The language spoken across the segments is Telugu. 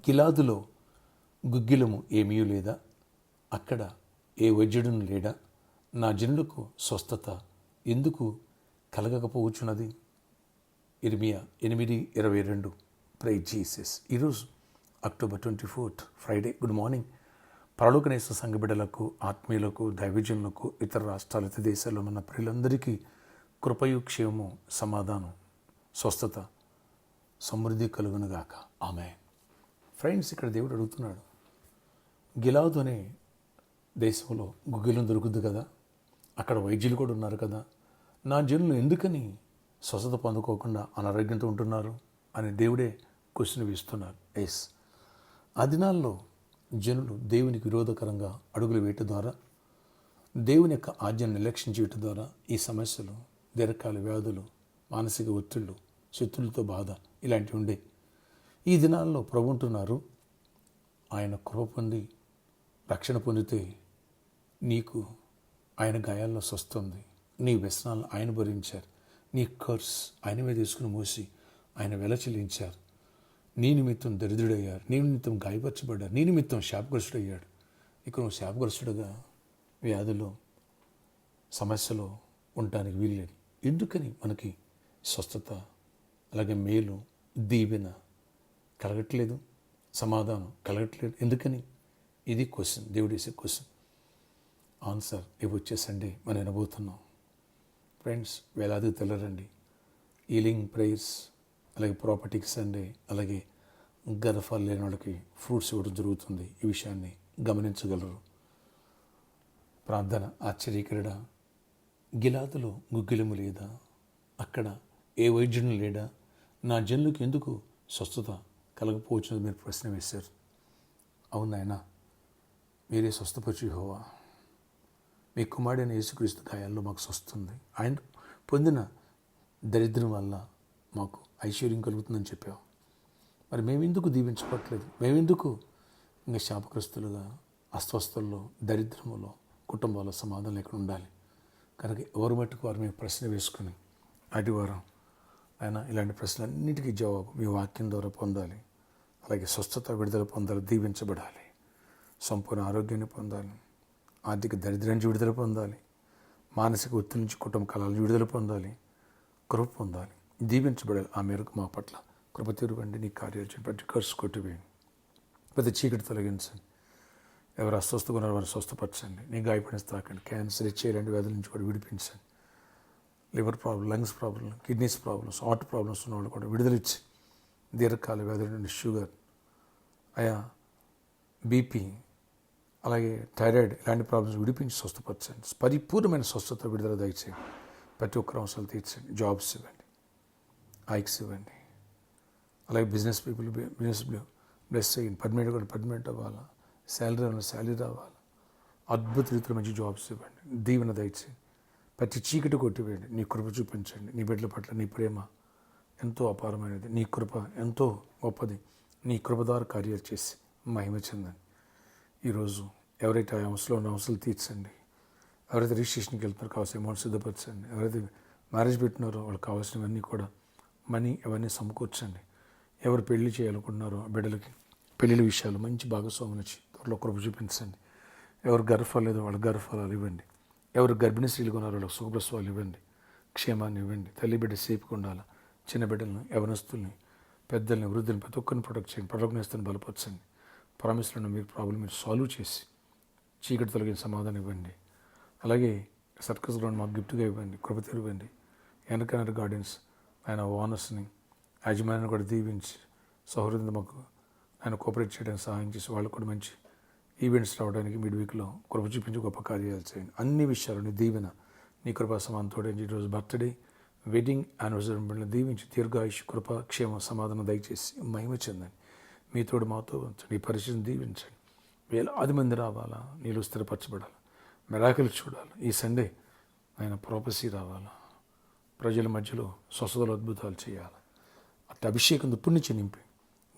గిలాదులో గుగ్గిలము ఏమీ లేదా, అక్కడ ఏ వైద్యుడును లేడా, నా జనులకు స్వస్థత ఎందుకు కలగకపోవచ్చున్నది. ఇర్మియా 8:22. Praise Jesus. ఈరోజు అక్టోబర్ 24 ఫ్రైడే. Good morning. పరలోకనేశ్వర సంఘ బిడ్డలకు, ఆత్మీయులకు, దైవజనులకు, ఇతర రాష్ట్రాలు, ఇతర దేశాల్లో ఉన్న ప్రియులందరికీ కృపయు, క్షేమము, సమాధానం, స్వస్థత, సమృద్ధి కలుగునుగాక. ఆమేన్. ఫ్రెండ్స్, ఇక్కడ దేవుడు అడుగుతున్నాడు, గిలాదు అనే దేశంలో గుగ్గిలం దొరుకుద్ది కదా, అక్కడ వైద్యులు కూడా ఉన్నారు కదా, నా జనులు ఎందుకని స్వస్థత పొందుకోకుండా అనారోగ్యంతో ఉంటున్నారు అని దేవుడే క్వశ్చన్ ఇస్తున్నారు. ఎస్, ఆ దినాల్లో జనులు దేవునికి విరోధకరంగా అడుగులు వేయటం ద్వారా, దేవుని యొక్క ఆజ్ఞను నిర్లక్ష్యం చేయటం ద్వారా ఈ సమస్యలు, దీర్ఘకాల వ్యాధులు, మానసిక ఒత్తిళ్లు, శత్రులతో బాధ ఇలాంటివి ఉండే. ఈ దినాల్లో ప్రభు అంటున్నారు, ఆయన కృప పొంది రక్షణ పొందితే నీకు ఆయన గాయాల్లో స్వస్థంది. నీ వ్యసనాలను ఆయన భరించారు, నీ కర్స్ ఆయన మీద తీసుకుని మోసి ఆయన వెల చెల్లించారు. నీ నిమిత్తం దరిద్రుడయ్యారు, నీ నిమిత్తం గాయపరచబడ్డారు, నీ నిమిత్తం శాపగ్రస్తుడయ్యాడు. ఇక నువ్వు శాపగ్రస్తుడుగా వ్యాధులు, సమస్యలు ఉండటానికి వీల్లేదు. ఎందుకని మనకి స్వస్థత, అలాగే మేలు, దీవెన కలగట్లేదు, సమాధానం కలగట్లేదు? ఎందుకని? ఇది క్వశ్చన్, దేవుడు వేసే క్వశ్చన్. ఆన్సర్ ఇవి సండే మనం వినబోతున్నాం. ఫ్రెండ్స్, వేలాదికి తెల్లరండి. హీలింగ్ ప్రేయర్స్, అలాగే ప్రాపర్టీకి సండే, అలాగే గర్భాలు లేని వాళ్ళకి ఫ్రూట్స్ ఇవ్వడం జరుగుతుంది. ఈ విషయాన్ని గమనించగలరు. ప్రార్థన ఆశ్చర్యకరడ. గిలాదులో గుగ్గిలము లేదా, అక్కడ ఏ వైద్యుడు లేడా, నా జనులకు ఎందుకు స్వస్థత కలగపోవచ్చున్నది మీరు ప్రశ్న వేశారు. అవునాయనా, మీరే స్వస్థపరిచి యెహోవా, మీ కుమారుడైన యేసుక్రీస్తు గాయాల్లో మాకు స్వస్థుంది, ఆయన పొందిన దరిద్రం వల్ల మాకు ఐశ్వర్యం కలుగుతుందని చెప్పావు. మరి మేమెందుకు దీవించబట్లేదు? మేమెందుకు ఇంకా శాపగ్రస్తులుగా, అస్వస్థల్లో, దరిద్రములో, కుటుంబాల్లో సమాధానం లేకుండా ఉండాలి? కనుక ఎవరు మట్టుకు వారు మేము ప్రశ్న వేసుకుని ఆదివారం ఆయన ఇలాంటి ప్రశ్నలన్నిటికీ జవాబు మీ వాక్యం ద్వారా పొందాలి. అలాగే స్వస్థత, విడుదల పొందాలి, దీవించబడాలి, సంపూర్ణ ఆరోగ్యాన్ని పొందాలి, ఆర్థిక దరిద్రం నుంచి విడుదల పొందాలి, మానసిక ఒత్తిడి నుంచి కుటుంబ కళల నుంచి విడుదల పొందాలి, కృప పొందాలి, దీవించబడాలి. ఆ మేరకు మా పట్ల కృప తీరువండి. నీ కార్యాలు చేయండి. ప్రతి ఖర్చు కొట్టివేయండి, ప్రతి చీకటి తొలగించండి. ఎవరు అస్వస్థగా ఉన్నారో వారిని స్వస్థపరచండి. నీ గాయపడిన తాకండి. క్యాన్సర్, ఇలాంటి వ్యాధుల నుంచి కూడా విడిపించండి. Liver problem, lungs problem, kidneys problems, heart problems ఉన్న వాళ్ళు కూడా విడుదలిచ్చి, దీర్ఘకాల వ్యాధుల నుండి షుగర్, బీపీ, అలాగే థైరాయిడ్ ఇలాంటి ప్రాబ్లమ్స్ విడిపించి స్వస్థపరచండి. పరిపూర్ణమైన స్వస్థత, విడుదల దయచేయండి. ప్రతి ఒక్కరు అవసరాలు తీర్చండి. జాబ్స్ ఇవ్వండి, హైక్స్ ఇవ్వండి. అలాగే బిజినెస్ పీపుల్ బ్లెస్ చేయండి. పర్మనెంట్ అవ్వాలా, శాలరీ రావాలా, అద్భుత రీతిలో మంచి జాబ్స్ ఇవ్వండి. దీవెన దయచేయండి. ప్రతి చీకటి కొట్టివేయండి. నీ కృప చూపించండి. నీ బిడ్డల పట్ల నీ ప్రేమ ఎంతో అపారమైనది, నీ కృప ఎంతో గొప్పది. నీ కృప ద్వారా కార్యాలు చేసి మహిమ చెందండి. ఈరోజు ఎవరైతే ఆ అంశంలో ఉన్న అంశాలు తీర్చండి. ఎవరైతే రిజిస్ట్రేషన్కి వెళ్తున్నారో కావాల్సిన అమౌంట్ సిద్ధపరచండి. ఎవరైతే మ్యారేజ్ పెట్టినారో వాళ్ళకి కావాల్సినవన్నీ కూడా మనీ అవన్నీ సమకూర్చండి. ఎవరు పెళ్లి చేయాలనుకుంటున్నారో బిడ్డలకి పెళ్లిళ్ళ విషయాలు మంచి భాగస్వాములు వచ్చి త్వరలో కృప చూపించండి. ఎవరు గర్భఫలం లేదో వాళ్ళకి గర్భఫలాలు ఇవ్వండి. ఎవరు గర్భిణీ స్త్రీలు ఉన్నారో వాళ్ళకి సుఖప్రసవాలు ఇవ్వండి. క్షేమాన్ని ఇవ్వండి. తల్లి బిడ్డ సేఫ్గా ఉండాలి. చిన్న బిడ్డలను, యవనస్తుల్ని, పెద్దల్ని, వృద్ధుల్ని ప్రతి ఒక్కరిని ప్రొటెక్ట్ చేయండి. ప్రొటెక్ట్ బలపరచండి. ప్రామిస్లను మీరు ప్రాబ్లం మీరు సాల్వ్ చేసి చీకటి తొలగిన సమాధానం ఇవ్వండి. అలాగే సర్కస్ గ్రౌండ్ మాకు గిఫ్ట్గా ఇవ్వండి. కృప ఇవ్వండి. ఎన్కనర్ గార్డెన్స్ ఆయన ఓనర్స్ని, యాజమాన్యాన్ని కూడా దీవించి సౌహృదంగా మాకు ఆయన కోఆపరేట్ చేయడానికి సహాయం చేసి వాళ్ళకు కూడా మంచి ఈవెంట్స్ రావడానికి మిడ్ వీక్లో కృప చూపించి గొప్ప కార్యాలు చేయండి. అన్ని విషయాలు నీ దీవెన, నీ కృపా సమానంతో ఈరోజు బర్త్డే, వెడ్డింగ్ యానివర్సరీ దీవించి దీర్ఘాయుష్, కృప, క్షేమ, సమాధానం దయచేసి మహిమ చెందండి. మీతోడు మాతో ఉంచండి. ఈ పరిస్థితిని దీవించండి. వేలాది మంది రావాలా, నీళ్ళు స్థిరపరచబడాలి, మెరాకిల్ చూడాలి. ఈ సండే ఆయన ప్రాపసీ రావాలా, ప్రజల మధ్యలో స్వస్థతలు, అద్భుతాలు చేయాలి. అట్లా అభిషేకంతో పుణ్యం నింపి,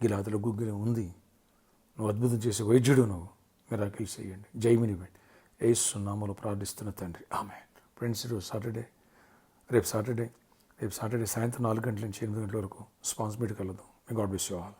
గిలాదులో గుగ్గిలం ఉంది, నువ్వు అద్భుతం చేసే వైద్యుడు, నువ్వు మెరాకిల్ చేయండి. జైమినివ్వండి. యేసు నామములో ప్రార్థిస్తున్న తండ్రి, ఆమేన్. ఫ్రెండ్స్, ఈరోజు రేపు సాటర్డే సాయంత్రం 4 గంటల నుంచి 8 గంటల వరకు స్పాన్సిబిలిటీ కలదు. May God bless you all.